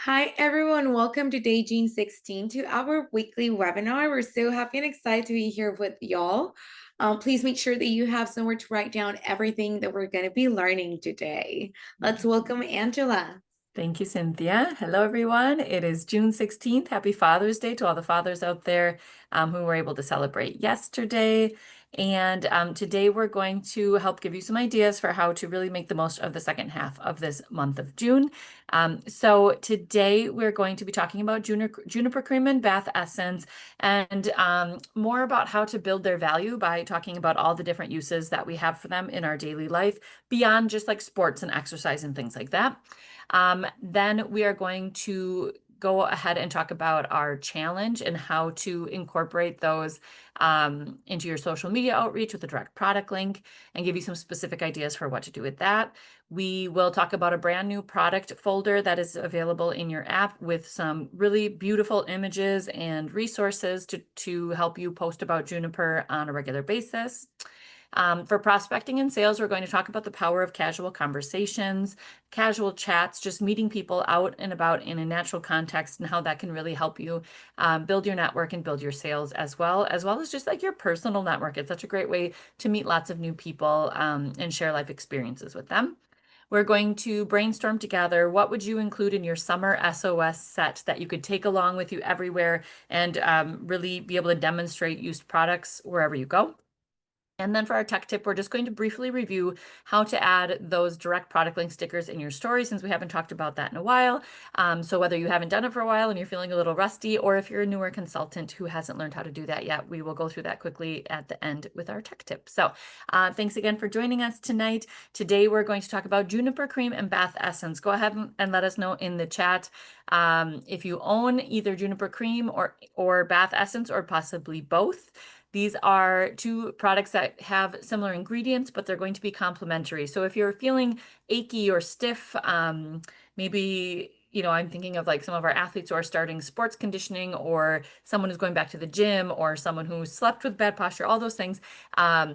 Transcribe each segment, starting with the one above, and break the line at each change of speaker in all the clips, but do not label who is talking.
Hi, everyone. Welcome to day June 16 to our weekly webinar. We're so happy and excited to be here with y'all. Please make sure that you have somewhere to write down everything that we're going to be learning today. Let's welcome Angela.
Thank you, Cynthia. Hello, everyone. It is June 16th. Happy Father's Day to all the fathers out there who were able to celebrate yesterday. And today we're going to help give you some ideas for how to really make the most of the second half of this month of June. So today we're going to be talking about juniper cream and bath essence and more about how to build their value by talking about all the different uses that we have for them in our daily life beyond just like sports and exercise and things like that. Then we are going to go ahead and talk about our challenge and how to incorporate those into your social media outreach with a direct product link and give you some specific ideas for what to do with that. We will talk about a brand new product folder that is available in your app with some really beautiful images and resources to help you post about Juniper on a regular basis. For prospecting and sales, we're going to talk about the power of casual conversations, casual chats, just meeting people out and about in a natural context and how that can really help you build your network and build your sales as well as just like your personal network. It's such a great way to meet lots of new people and share life experiences with them. We're going to brainstorm together what would you include in your summer S.O.S set that you could take along with you everywhere and really be able to demonstrate used products wherever you go. And then for our tech tip, we're just going to briefly review how to add those direct product link stickers in your story since we haven't talked about that in a while. So whether you haven't done it for a while and you're feeling a little rusty, or if you're a newer consultant who hasn't learned how to do that yet, we will go through that quickly at the end with our tech tip. So thanks again for joining us tonight. Today, we're going to talk about juniper cream and bath essence. Go ahead and let us know in the chat if you own either juniper cream or bath essence or possibly both. These are two products that have similar ingredients, but they're going to be complementary. So if you're feeling achy or stiff, maybe, I'm thinking of like some of our athletes who are starting sports conditioning or someone who's going back to the gym or someone who slept with bad posture, all those things,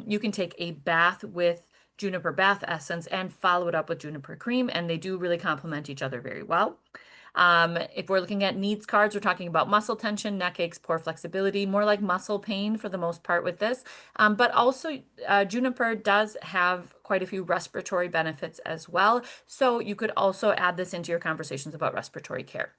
you can take a bath with juniper bath essence and follow it up with juniper cream, and they do really complement each other very well. If we're looking at needs cards, we're talking about muscle tension, neck aches, poor flexibility, more like muscle pain for the most part with this. But also, Juniper does have quite a few respiratory benefits as well. So you could also add this into your conversations about respiratory care.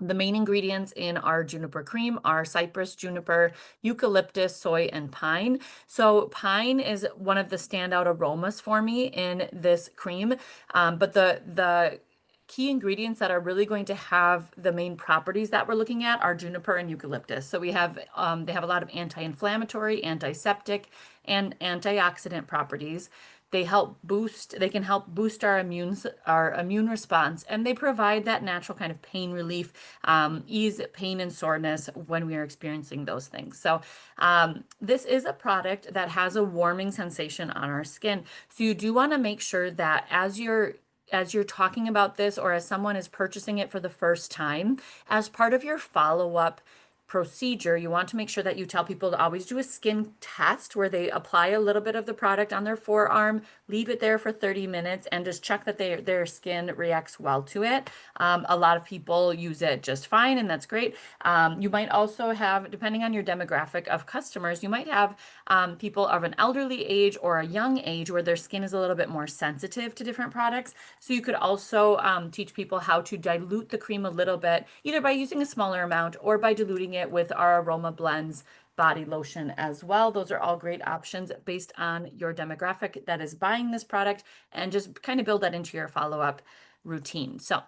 The main ingredients in our juniper cream are cypress, juniper, eucalyptus, soy, and pine. So pine is one of the standout aromas for me in this cream. But the key ingredients that are really going to have the main properties that we're looking at are juniper and eucalyptus. So they have a lot of anti-inflammatory, antiseptic, and antioxidant properties. They can help boost our immune response, and they provide that natural kind of pain relief, ease pain and soreness when we are experiencing those things. So this is a product that has a warming sensation on our skin. So you do want to make sure that as you're talking about this or as someone is purchasing it for the first time, as part of your follow-up procedure, you want to make sure that you tell people to always do a skin test where they apply a little bit of the product on their forearm, leave it there for 30 minutes, and just check that their skin reacts well to it. A lot of people use it just fine, and that's great. You might also have, depending on your demographic of customers, you might have people of an elderly age or a young age where their skin is a little bit more sensitive to different products. So you could also teach people how to dilute the cream a little bit, either by using a smaller amount or by diluting it with our Aroma Blends body lotion as well. Those are all great options based on your demographic that is buying this product, and just kind of build that into your follow-up routine. So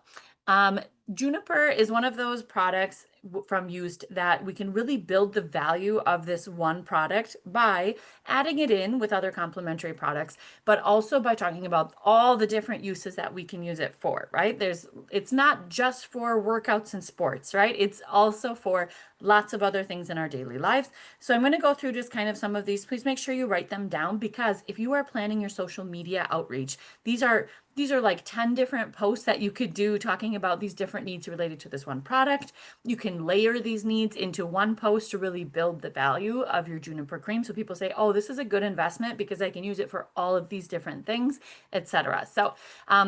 Juniper is one of those products from Used that we can really build the value of this one product by adding it in with other complementary products, but also by talking about all the different uses that we can use it for, right? It's not just for workouts and sports, right? It's also for lots of other things in our daily lives. So I'm going to go through just kind of some of these. Please make sure you write them down, because if you are planning your social media outreach, these are like 10 different posts that you could do talking about these different needs related to this one product. You can layer these needs into one post to really build the value of your Juniper cream. So people say, oh, this is a good investment because I can use it for all of these different things, etc. So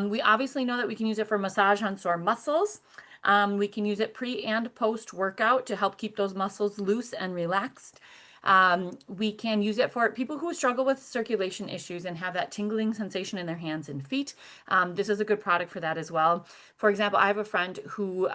we obviously know that we can use it for massage on sore muscles. We can use it pre and post workout to help keep those muscles loose and relaxed. We can use it for people who struggle with circulation issues and have that tingling sensation in their hands and feet. This is a good product for that as well. For example, I have a friend who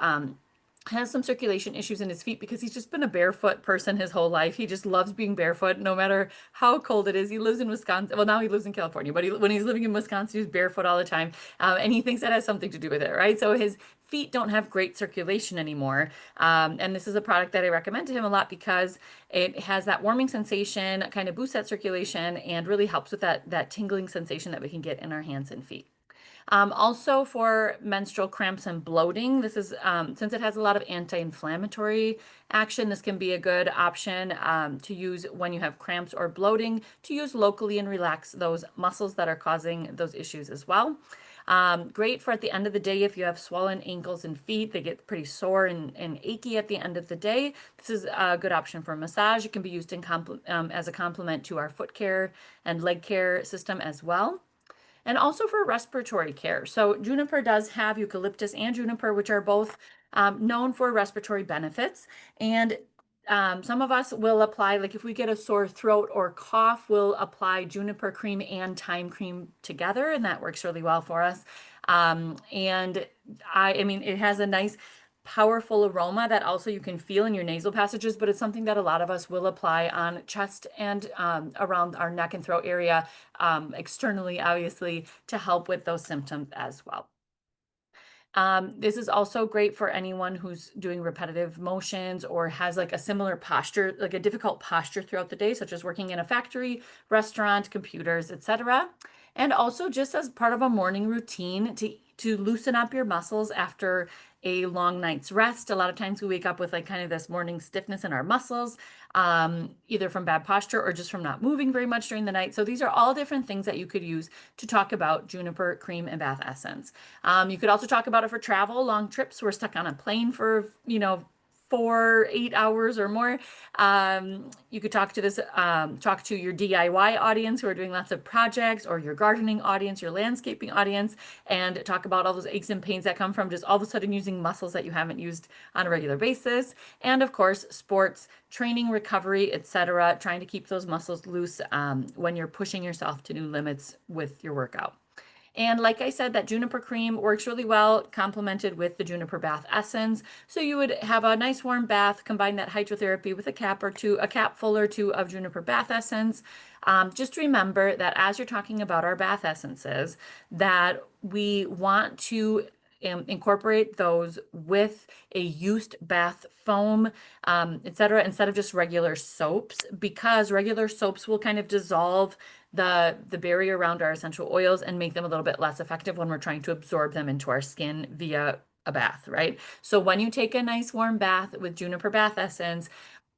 has some circulation issues in his feet because he's just been a barefoot person his whole life. He just loves being barefoot no matter how cold it is. He lives in Wisconsin. Well, now he lives in California, but when he's living in Wisconsin, he's barefoot all the time. And he thinks that has something to do with it, right? So his feet don't have great circulation anymore. And this is a product that I recommend to him a lot because it has that warming sensation, kind of boosts that circulation, and really helps with that tingling sensation that we can get in our hands and feet. Also for menstrual cramps and bloating, this is since it has a lot of anti-inflammatory action, this can be a good option to use when you have cramps or bloating to use locally and relax those muscles that are causing those issues as well. Great for at the end of the day if you have swollen ankles and feet, they get pretty sore and achy at the end of the day. This is a good option for massage. It can be used as a complement to our foot care and leg care system as well. And also for respiratory care. So juniper does have eucalyptus and juniper, which are both known for respiratory benefits. And some of us will apply, like if we get a sore throat or cough, we'll apply juniper cream and thyme cream together, and that works really well for us. And I mean, it has a nice powerful aroma that also you can feel in your nasal passages, but it's something that a lot of us will apply on chest and around our neck and throat area, externally, obviously, to help with those symptoms as well. This is also great for anyone who's doing repetitive motions or has like a similar posture, like a difficult posture throughout the day, such as working in a factory, restaurant, computers, etc. And also just as part of a morning routine to loosen up your muscles after a long night's rest. A lot of times we wake up with like kind of this morning stiffness in our muscles, either from bad posture or just from not moving very much during the night. So these are all different things that you could use to talk about juniper cream and bath essence. You could also talk about it for travel, long trips. We're stuck on a plane for, 8 hours or more. You could talk to your DIY audience who are doing lots of projects, or your gardening audience, your landscaping audience, and talk about all those aches and pains that come from just all of a sudden using muscles that you haven't used on a regular basis. And of course, sports, training, recovery, etc., trying to keep those muscles loose when you're pushing yourself to new limits with your workout. And like I said, that juniper cream works really well complemented with the juniper bath essence. So you would have a nice warm bath, combine that hydrotherapy with a capful or two of juniper bath essence. Just remember that as you're talking about our bath essences, that we want to incorporate those with a used bath foam, etc., instead of just regular soaps, because regular soaps will kind of dissolve the barrier around our essential oils and make them a little bit less effective when we're trying to absorb them into our skin via a bath, right? So when you take a nice warm bath with juniper bath essence,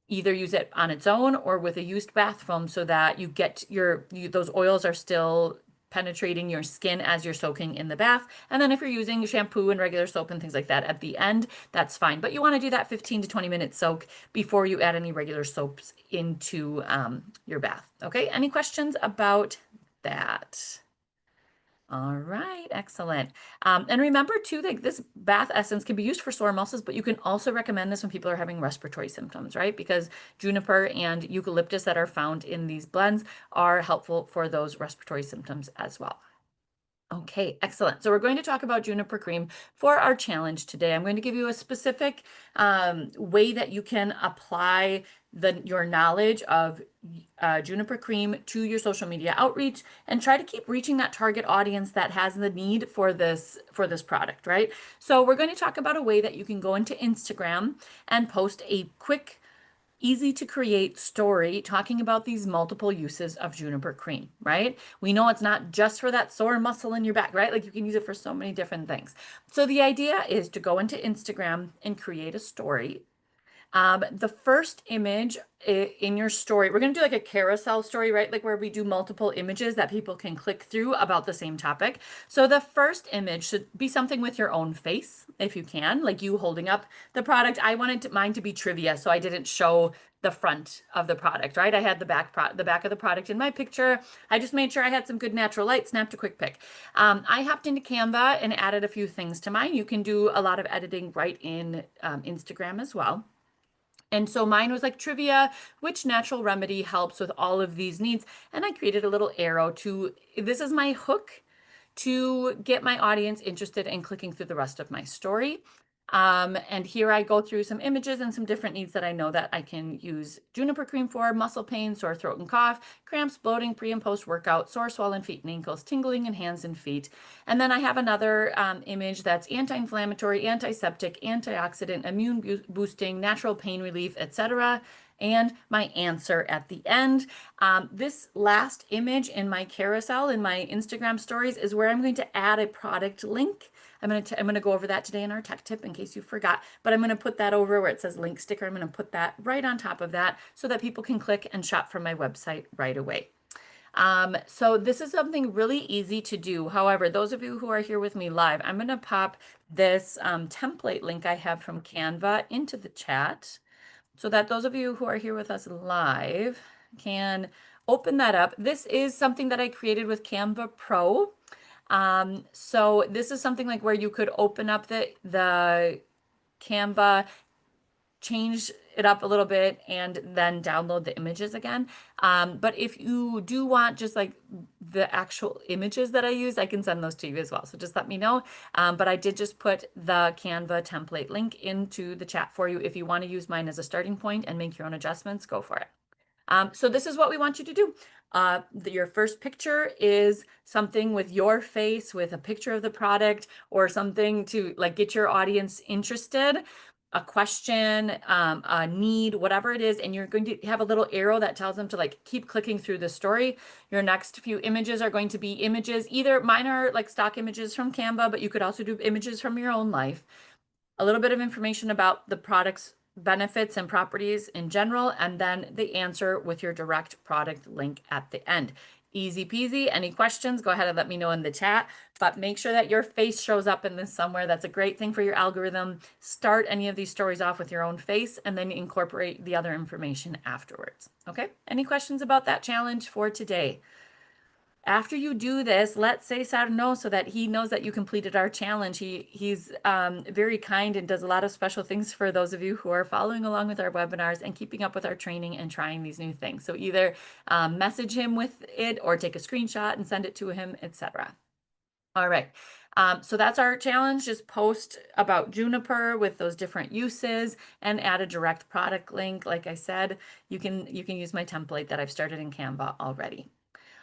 either use it on its own or with a used bath foam so that you get those oils are still penetrating your skin as you're soaking in the bath. And then if you're using shampoo and regular soap and things like that at the end, that's fine. But you want to do that 15 to 20 minute soak before you add any regular soaps into your bath. Okay, any questions about that? All right, excellent. And remember too, that this bath essence can be used for sore muscles, but you can also recommend this when people are having respiratory symptoms, right? Because juniper and eucalyptus that are found in these blends are helpful for those respiratory symptoms as well. Okay, excellent. So we're going to talk about juniper cream for our challenge today. I'm going to give you a specific way that you can apply your knowledge of juniper cream to your social media outreach and try to keep reaching that target audience that has the need for this product, right? So we're going to talk about a way that you can go into Instagram and post a quick, easy to create story talking about these multiple uses of juniper cream, right? We know it's not just for that sore muscle in your back, right? Like you can use it for so many different things. So the idea is to go into Instagram and create a story The first image in your story, we're going to do like a carousel story, right? Like where we do multiple images that people can click through about the same topic. So the first image should be something with your own face, if you can, like you holding up the product. I wanted mine to be trivia, so I didn't show the front of the product, right? I had the back of the product in my picture. I just made sure I had some good natural light, snapped a quick pic. I hopped into Canva and added a few things to mine. You can do a lot of editing right in Instagram as well. And so mine was like trivia, which natural remedy helps with all of these needs? And I created a little arrow to, this is my hook to get my audience interested in clicking through the rest of my story. And here I go through some images and some different needs that I know that I can use juniper cream for: muscle pain, sore throat and cough, cramps, bloating, pre and post workout, sore swollen feet and ankles, tingling in hands and feet. And then I have another image that's anti-inflammatory, antiseptic, antioxidant, immune boosting, natural pain relief, etc. And my answer at the end. This last image in my carousel in my Instagram stories is where I'm going to add a product link. I'm going to go over that today in our tech tip in case you forgot, but I'm going to put that over where it says link sticker. I'm going to put that right on top of that so that people can click and shop from my website right away. So this is something really easy to do. However, those of you who are here with me live, I'm going to pop this template link I have from Canva into the chat so that those of you who are here with us live can open that up. This is something that I created with Canva Pro. So this is something like where you could open up the Canva, change it up a little bit, and then download the images again. But if you do want just like the actual images that I use, I can send those to you as well. So just let me know. But I did just put the Canva template link into the chat for you. If you want to use mine as a starting point and make your own adjustments, go for it. So this is what we want you to do. Your first picture is something with your face, with a picture of the product, or something to like get your audience interested, a question, a need, whatever it is, and you're going to have a little arrow that tells them to like keep clicking through the story. Your next few images are going to be images, either mine are like stock images from Canva, but you could also do images from your own life. A little bit of information about the product's benefits and properties in general, and then the answer with your direct product link at the end. Easy peasy. Any questions, go ahead and let me know in the chat, but make sure that your face shows up in this somewhere. That's a great thing for your algorithm. Start any of these stories off with your own face and then incorporate the other information afterwards. Okay, any questions about that challenge for today? After you do this, let's say Sarno so that he knows that you completed our challenge. He's very kind and does a lot of special things for those of you who are following along with our webinars and keeping up with our training and trying these new things. So either message him with it or take a screenshot and send it to him, etc. All right. So that's our challenge. Just post about Juniper with those different uses and add a direct product link. Like I said, you can use my template that I've started in Canva already.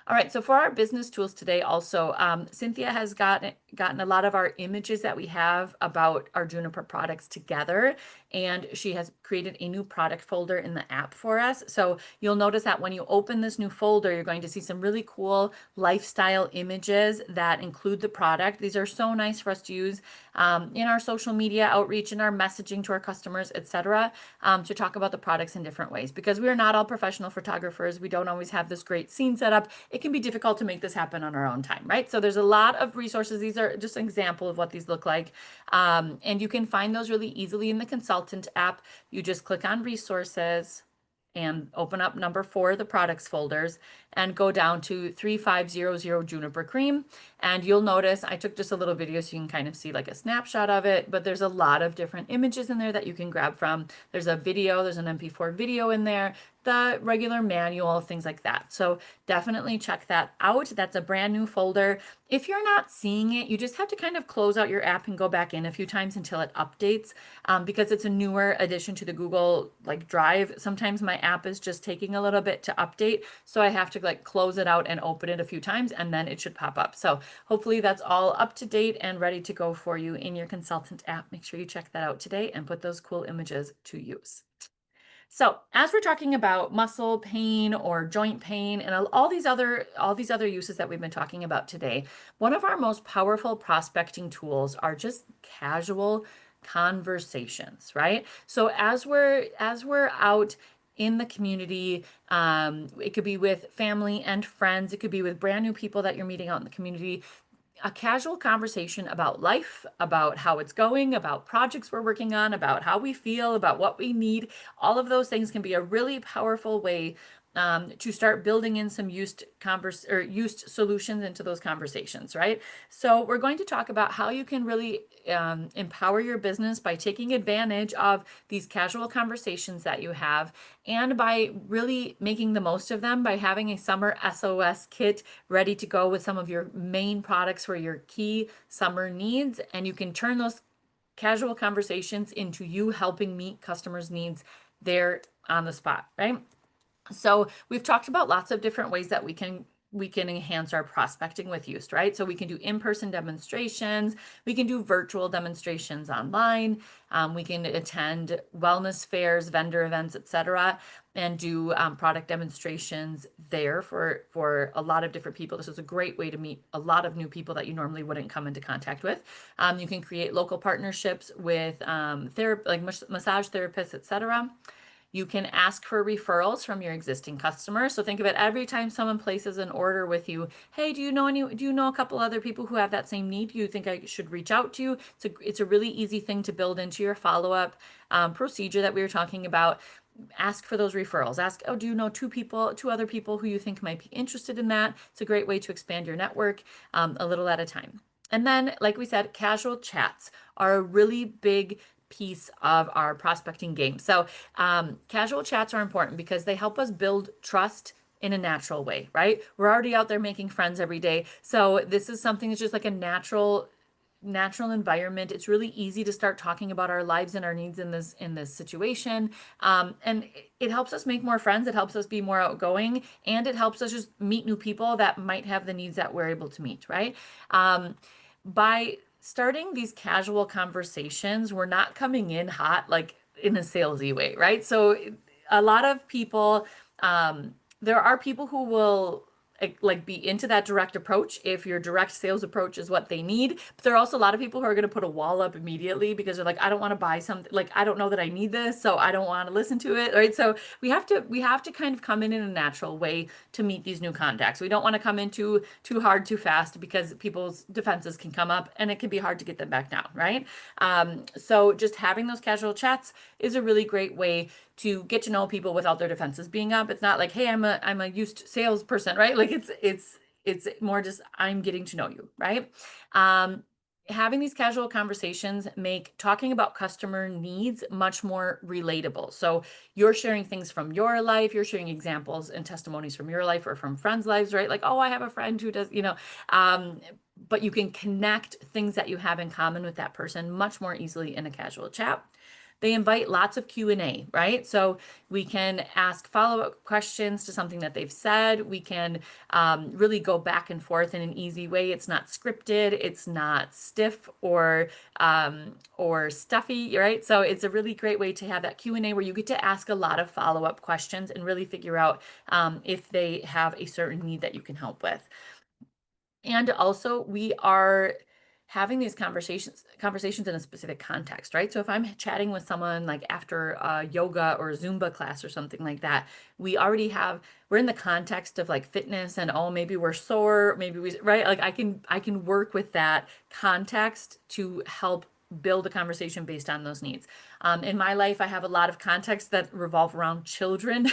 All right, so for our business tools today also, Cynthia has gotten a lot of our images that we have about our Juniper products together, and she has created a new product folder in the app for us. So you'll notice that when you open this new folder, you're going to see some really cool lifestyle images that include the product. These are so nice for us to use in our social media outreach, in our messaging to our customers, etc., to talk about the products in different ways. Because we are not all professional photographers, we don't always have this great scene set up. It can be difficult to make this happen on our own time, right? So there's a lot of resources. These are just an example of what these look like. And you can find those really easily in the Consultant app. You just click on resources and open up number 4, the products folders, and go down to 3500 Juniper Cream. And you'll notice I took just a little video so you can kind of see like a snapshot of it, but there's a lot of different images in there that you can grab from. There's a video, there's an MP4 video in there, the regular manual, things like that. So definitely check that out. That's a brand new folder. If you're not seeing it, you just have to kind of close out your app and go back in a few times until it updates, because it's a newer addition to the Google like Drive. Sometimes my app is just taking a little bit to update, so I have to like close it out and open it a few times, and then it should pop up. So hopefully that's all up to date and ready to go for you in your Consultant app. Make sure you check that out today and put those cool images to use. So as we're talking about muscle pain or joint pain and all these other uses that we've been talking about today, one of our most powerful prospecting tools are just casual conversations, right? So as we're out in the community, it could be with family and friends, it could be with brand new people that you're meeting out in the community, a casual conversation about life, about how it's going, about projects we're working on, about how we feel, about what we need. All of those things can be a really powerful way to start building in some used solutions into those conversations, right? So we're going to talk about how you can really empower your business by taking advantage of these casual conversations that you have, and by really making the most of them by having a summer S.O.S kit ready to go with some of your main products for your key summer needs. And you can turn those casual conversations into you helping meet customers' needs there on the spot, right? So we've talked about lots of different ways that we can enhance our prospecting with Yoast, right? So we can do in-person demonstrations, we can do virtual demonstrations online, we can attend wellness fairs, vendor events, etc., and do product demonstrations there for a lot of different people. This is a great way to meet a lot of new people that you normally wouldn't come into contact with. You can create local partnerships with like massage therapists, etc. You can ask for referrals from your existing customers. So think of it every time someone places an order with you. Hey, do you know a couple other people who have that same need? Do you think I should reach out to you? It's a really easy thing to build into your follow-up procedure that we were talking about. Ask for those referrals. Ask, oh, do you know two other people who you think might be interested in that? It's a great way to expand your network a little at a time. And then, like we said, casual chats are a really big piece of our prospecting game. So casual chats are important because they help us build trust in a natural way, right? We're already out there making friends every day. So this is something that's just like a natural environment. It's really easy to start talking about our lives and our needs in this situation. And it helps us make more friends. It helps us be more outgoing, and it helps us just meet new people that might have the needs that we're able to meet, right? By starting these casual conversations, we're not coming in hot, like in a salesy way, right? So a lot of people, there are people who will like be into that direct approach if your direct sales approach is what they need. But there are also a lot of people who are going to put a wall up immediately because they're like, I don't want to buy something, like I don't know that I need this, so I don't want to listen to it, right? So we have to kind of come in a natural way to meet these new contacts. We don't want to come in too hard too fast because people's defenses can come up and it can be hard to get them back down, right? So just having those casual chats is a really great way to get to know people without their defenses being up. It's not like, hey, I'm a used salesperson, right? Like it's more just I'm getting to know you, right? Um, Having these casual conversations make talking about customer needs much more relatable. So you're sharing things from your life, you're sharing examples and testimonies from your life or from friends' lives, right? Like, oh, I have a friend who does, um, but you can connect things that you have in common with that person much more easily in a casual chat. They invite lots of Q&A, right? So we can ask follow-up questions to something that they've said. We can really go back and forth in an easy way. It's not scripted. It's not stiff or stuffy, right? So it's a really great way to have that Q&A where you get to ask a lot of follow-up questions and really figure out if they have a certain need that you can help with. And also, we are having these conversations in a specific context, right? So if I'm chatting with someone like after a yoga or Zumba class or something like that, we're in the context of like fitness, and oh, maybe we're sore, maybe we, right? Like I can work with that context to help build a conversation based on those needs. In my life, I have a lot of contexts that revolve around children.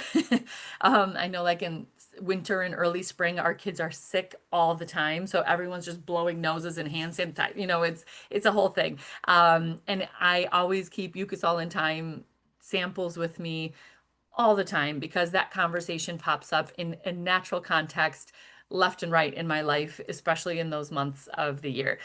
I know, like in winter and early spring, our kids are sick all the time, so everyone's just blowing noses and hand sanitizer. It's a whole thing. And I always keep Eucosol in time samples with me all the time because that conversation pops up in a natural context left and right in my life, especially in those months of the year.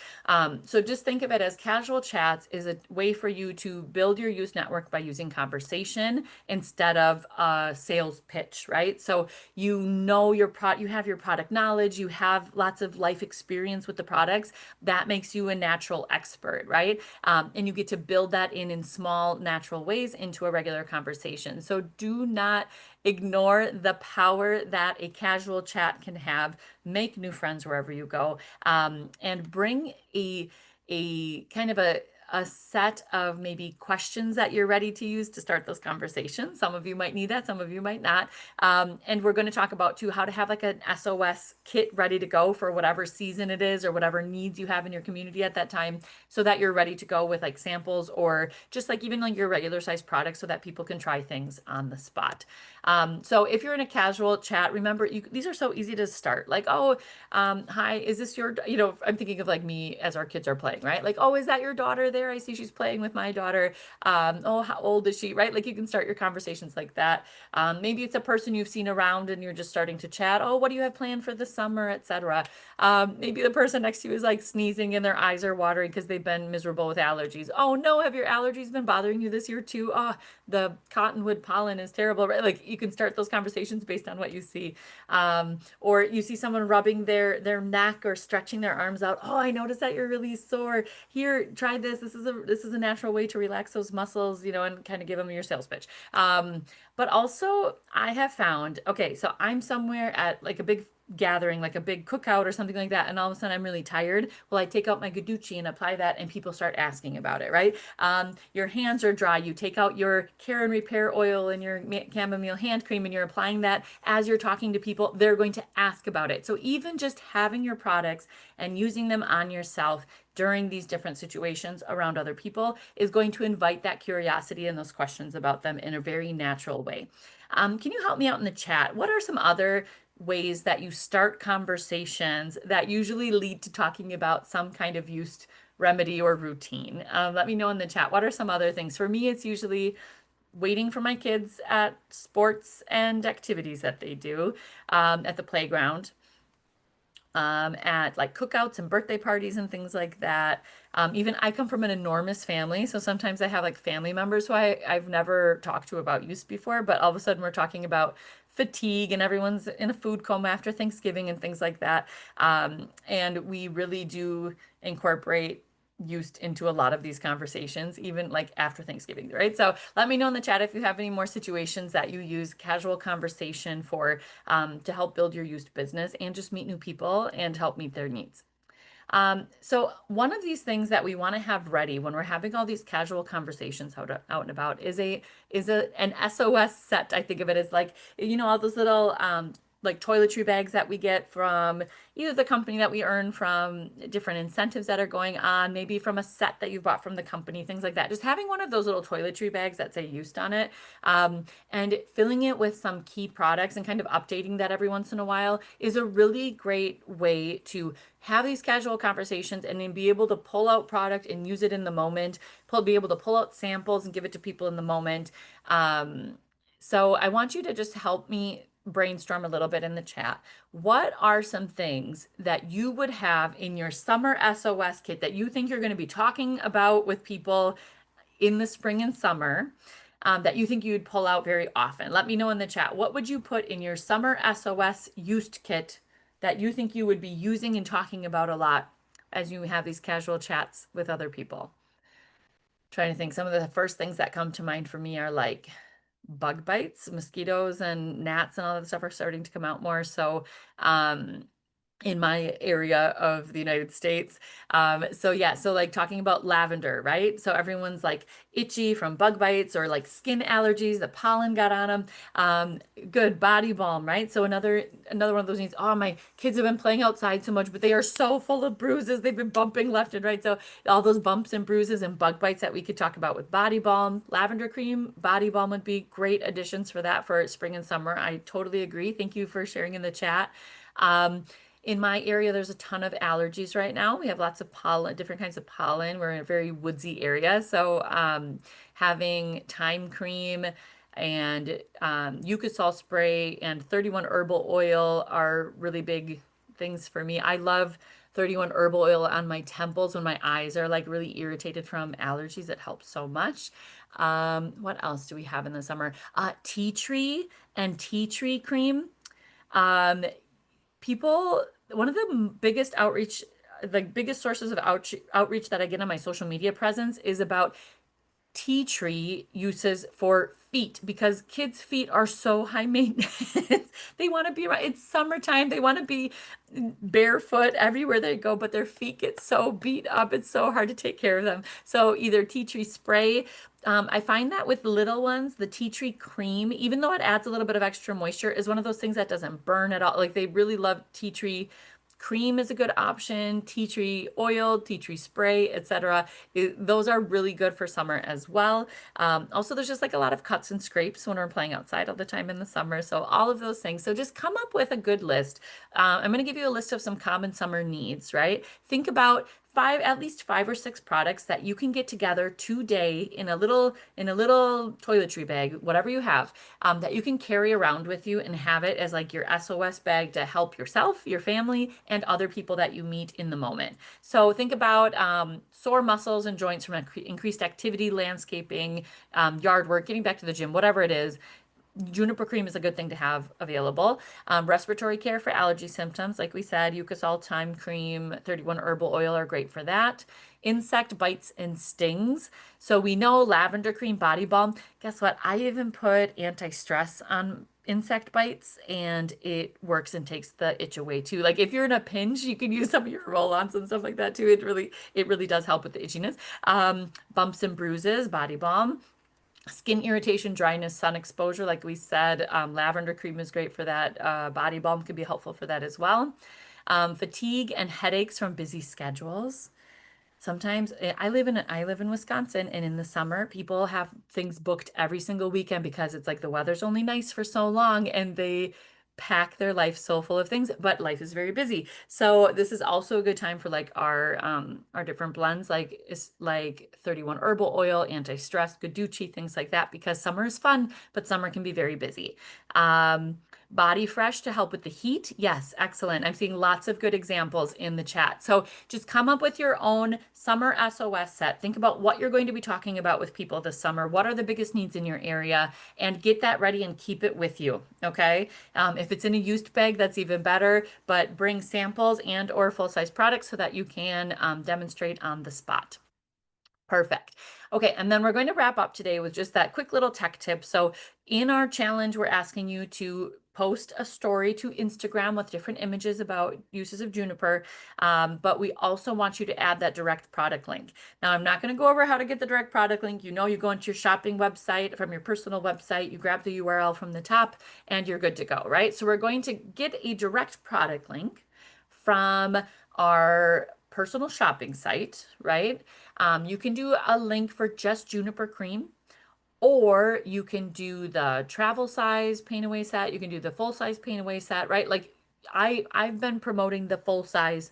So just think of it as casual chats is a way for you to build your use network by using conversation instead of a sales pitch, right? So you have your product knowledge, you have lots of life experience with the products. That makes you a natural expert, right? And you get to build that in small, natural ways into a regular conversation. So do not ignore the power that a casual chat can have. Make new friends wherever you go, and bring a kind of a set of maybe questions that you're ready to use to start those conversations. Some of you might need that, some of you might not. And we're going to talk about too how to have like an SOS kit ready to go for whatever season it is or whatever needs you have in your community at that time, so that you're ready to go with like samples or just like even like your regular size products so that people can try things on the spot. So if you're in a casual chat, remember these are so easy to start. Like, oh, hi, is this your, I'm thinking of like me as our kids are playing, right? Like, oh, is that your daughter there? I see she's playing with my daughter. Oh, how old is she? Right? Like you can start your conversations like that. Maybe it's a person you've seen around and you're just starting to chat. Oh, what do you have planned for the summer, etc. Maybe the person next to you is like sneezing and their eyes are watering because they've been miserable with allergies. Oh no, have your allergies been bothering you this year too? Oh, the cottonwood pollen is terrible, right? Like you can start those conversations based on what you see. Or you see someone rubbing their neck or stretching their arms out. Oh, I noticed that you're really sore. Here, try this. This is a natural way to relax those muscles, and kind of give them your sales pitch. But also, I have found, okay, so I'm somewhere at like a big gathering, like a big cookout or something like that, and all of a sudden I'm really tired. Well, I take out my Gucci and apply that, and people start asking about it, right? Your hands are dry. You take out your care and repair oil and your chamomile hand cream, and you're applying that as you're talking to people. They're going to ask about it. So even just having your products and using them on yourself during these different situations around other people is going to invite that curiosity and those questions about them in a very natural way. Can you help me out in the chat? What are some other ways that you start conversations that usually lead to talking about some kind of used remedy or routine? Let me know in the chat. What are some other things? For me, it's usually waiting for my kids at sports and activities that they do at the playground, at like cookouts and birthday parties and things like that. Even I come from an enormous family, so sometimes I have like family members who I've never talked to about use before, but all of a sudden we're talking about fatigue and everyone's in a food coma after Thanksgiving and things like that. And we really do incorporate used into a lot of these conversations, even like after Thanksgiving, right? So let me know in the chat if you have any more situations that you use casual conversation for, to help build your used business and just meet new people and help meet their needs. So one of these things that we want to have ready when we're having all these casual conversations out and about is an SOS set. I think of it as like, all those little like toiletry bags that we get from either the company that we earn from, different incentives that are going on, maybe from a set that you bought from the company, things like that. Just having one of those little toiletry bags that say used on it, and filling it with some key products and kind of updating that every once in a while is a really great way to have these casual conversations and then be able to pull out product and use it in the moment, be able to pull out samples and give it to people in the moment. So I want you to just help me brainstorm a little bit in the chat. What are some things that you would have in your summer SOS kit that you think you're going to be talking about with people in the spring and summer, that you think you'd pull out very often? Let me know in the chat. What would you put in your summer SOS used kit that you think you would be using and talking about a lot as you have these casual chats with other people? Trying to think, some of the first things that come to mind for me are like bug bites, mosquitoes and gnats and all that stuff are starting to come out more. So, in my area of the United States. So yeah, so like talking about lavender, right? So everyone's like itchy from bug bites or like skin allergies, the pollen got on them. Good body balm, right? So another one of those things. Oh, my kids have been playing outside so much, but they are so full of bruises. They've been bumping left and right. So all those bumps and bruises and bug bites that we could talk about with body balm, lavender cream, body balm would be great additions for that for spring and summer. I totally agree. Thank you for sharing in the chat. In my area, there's a ton of allergies right now. We have lots of pollen, different kinds of pollen. We're in a very woodsy area. So having thyme cream and Eucosol spray and 31 herbal oil are really big things for me. I love 31 herbal oil on my temples when my eyes are like really irritated from allergies. It helps so much. What else do we have in the summer? Tea tree and tea tree cream. Um, People, one of the biggest outreach, the biggest sources of outreach that I get on my social media presence is about tea tree uses for feet because kids' feet are so high maintenance. They want to be right. It's summertime. They want to be barefoot everywhere they go, but their feet get so beat up. It's so hard to take care of them. So either tea tree spray. I find that with little ones, the tea tree cream, even though it adds a little bit of extra moisture, is one of those things that doesn't burn at all. Like they really love tea tree cream is a good option, tea tree oil, tea tree spray, etc. Those are really good for summer as well. Also, there's just like a lot of cuts and scrapes when we're playing outside all the time in the summer. So all of those things. So just come up with a good list. I'm going to give you a list of some common summer needs, right? Think about at least 5 or 6 products that you can get together today in a little toiletry bag, whatever you have, that you can carry around with you and have it as like your SOS bag to help yourself, your family, and other people that you meet in the moment. So think about sore muscles and joints from increased activity, landscaping, yard work, getting back to the gym, whatever it is. Juniper cream is a good thing to have available. Respiratory care for allergy symptoms, like we said, Eucosol, thyme cream, 31 herbal oil are great for that. Insect bites and stings. So we know lavender cream body balm. Guess what? I even put anti-stress on insect bites and it works and takes the itch away too. Like if you're in a pinch, you can use some of your roll-ons and stuff like that too. It really does help with the itchiness. Bumps and bruises, body balm. Skin irritation, dryness, sun exposure, like we said, lavender cream is great for that. Body balm could be helpful for that as well. Fatigue and headaches from busy schedules. Sometimes I live in Wisconsin, and in the summer, people have things booked every single weekend because it's like the weather's only nice for so long, and they pack their life so full of things, but life is very busy. So this is also a good time for like our different blends, like 31 herbal oil, anti-stress, Guducci, things like that, because summer is fun, but summer can be very busy. Um, Body Fresh to help with the heat. Yes, excellent. I'm seeing lots of good examples in the chat. So just come up with your own summer SOS set. Think about what you're going to be talking about with people this summer. What are the biggest needs in your area? And get that ready and keep it with you. Okay. If it's in a used bag, that's even better, but bring samples and or full-size products so that you can demonstrate on the spot. Perfect. Okay, and then we're going to wrap up today with just that quick little tech tip. So in our challenge, we're asking you to post a story to Instagram with different images about uses of Juniper, but we also want you to add that direct product link. Now, I'm not going to go over how to get the direct product link. You know, you go into your shopping website from your personal website, you grab the URL from the top, and you're good to go, right? So we're going to get a direct product link from our personal shopping site, right? You can do a link for just Juniper cream, or you can do the travel size paint away set. You can do the full size paint away set, right? Like I've been promoting the full size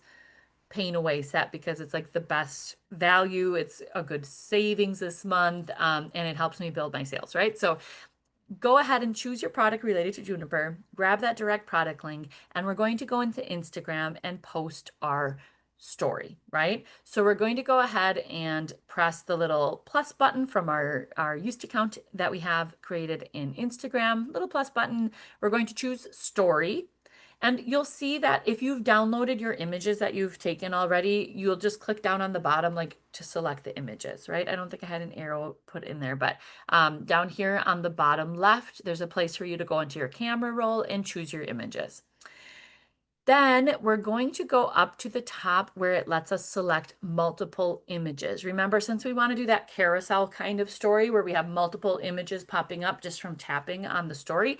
paint away set because it's like the best value. It's a good savings this month, and it helps me build my sales, right? So go ahead and choose your product related to Juniper, grab that direct product link, and we're going to go into Instagram and post our story, right? So we're going to go ahead and press the little plus button from our used account that we have created in Instagram, little plus button. We're going to choose story. And you'll see that if you've downloaded your images that you've taken already, you'll just click down on the bottom, like to select the images, right? I don't think I had an arrow put in there, but down here on the bottom left, there's a place for you to go into your camera roll and choose your images. Then we're going to go up to the top where it lets us select multiple images. Remember, since we want to do that carousel kind of story where we have multiple images popping up just from tapping on the story,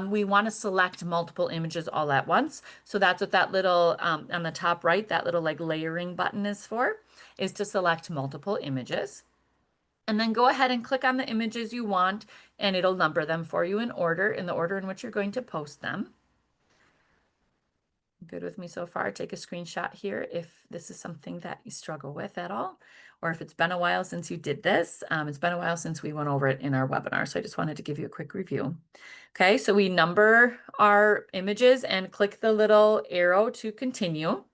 we want to select multiple images all at once. So that's what that little, on the top right, that little like layering button is for, is to select multiple images. And then go ahead and click on the images you want, and it'll number them for you in the order in which you're going to post them. Good with me so far. Take a screenshot here if this is something that you struggle with at all, or if it's been a while since you did this. It's been a while since we went over it in our webinar, so I just wanted to give you a quick review. Okay, so we number our images and click the little arrow to continue.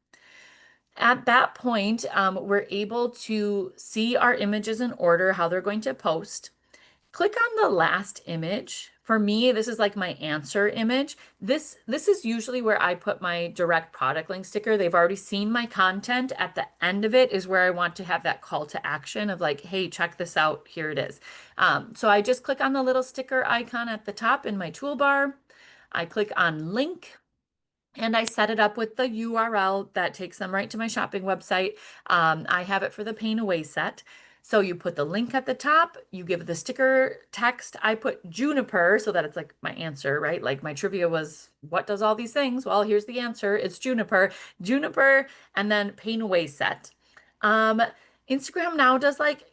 At that point, we're able to see our images in order, how they're going to post. Click on the last image For me, this is like my answer image. This is usually where I put my direct product link sticker. They've already seen my content. At the end of it is where I want to have that call to action of like, hey, check this out. Here it is. So I just click on the little sticker icon at the top in my toolbar. I click on link. And I set it up with the URL that takes them right to my shopping website. I have it for the Paint Away set. So you put the link at the top, you give the sticker text. I put Juniper so that it's like my answer, right? Like my trivia was, what does all these things? Well, here's the answer. It's Juniper, Juniper, and then Paint Away set. Um, Instagram now does like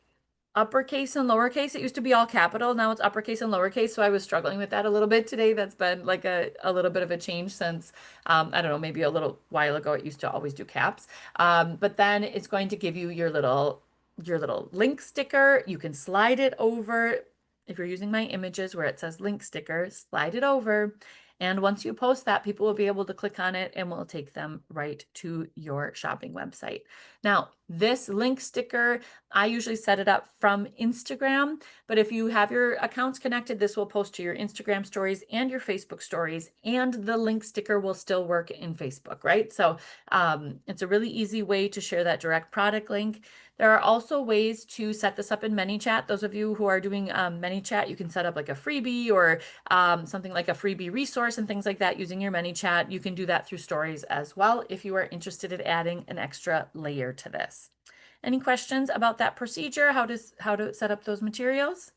uppercase and lowercase. It used to be all capital. Now it's uppercase and lowercase. So I was struggling with that a little bit today. That's been like a little bit of a change since, I don't know, maybe a little while ago, it used to always do caps. But then it's going to give you your little link sticker. You can slide it over. If you're using my images where it says link sticker, slide it over. And once you post that, people will be able to click on it and will take them right to your shopping website. Now, this link sticker, I usually set it up from Instagram, but if you have your accounts connected, this will post to your Instagram stories and your Facebook stories, and the link sticker will still work in Facebook, right? So it's a really easy way to share that direct product link. There are also ways to set this up in ManyChat. Those of you who are doing ManyChat, you can set up like a freebie or something like a freebie resource and things like that using your ManyChat. You can do that through stories as well if you are interested in adding an extra layer to this. Any questions about that procedure? How to set up those materials?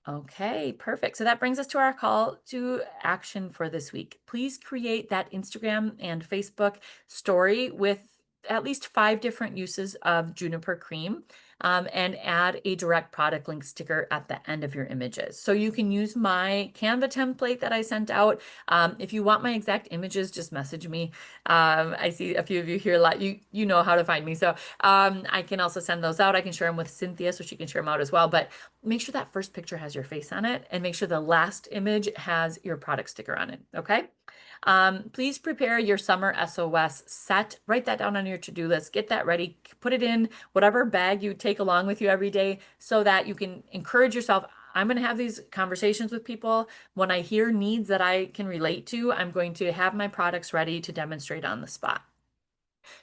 Okay, perfect. So that brings us to our call to action for this week. Please create that Instagram and Facebook story with at least 5 different uses of Juniper cream. And add a direct product link sticker at the end of your images. So you can use my Canva template that I sent out. If you want my exact images, just message me. I see a few of you here, you know how to find me. So I can also send those out. I can share them with Cynthia so she can share them out as well. But make sure that first picture has your face on it and make sure the last image has your product sticker on it, okay? Please prepare your summer S.O.S set. Write that down on your to-do list. Get that ready. Put it in whatever bag you take along with you every day so that you can encourage yourself. I'm going to have these conversations with people. When I hear needs that I can relate to, I'm going to have my products ready to demonstrate on the spot.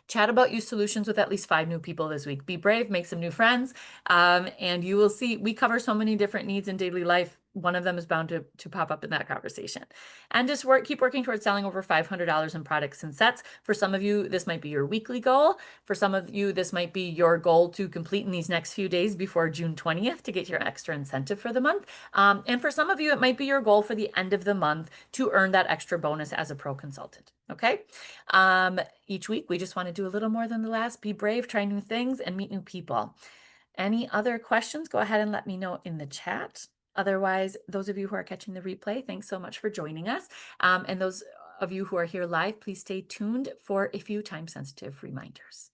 Chat about your solutions with at least 5 new people this week. Be brave, make some new friends, and you will see we cover so many different needs in daily life. One of them is bound to pop up in that conversation. And just keep working towards selling over $500 in products and sets. For some of you, this might be your weekly goal. For some of you, this might be your goal to complete in these next few days before June 20th to get your extra incentive for the month. And for some of you, it might be your goal for the end of the month to earn that extra bonus as a pro consultant. Okay. Each week, we just want to do a little more than the last. Be brave, try new things, and meet new people. Any other questions? Go ahead and let me know in the chat. Otherwise, those of you who are catching the replay, thanks so much for joining us. And those of you who are here live, please stay tuned for a few time-sensitive reminders.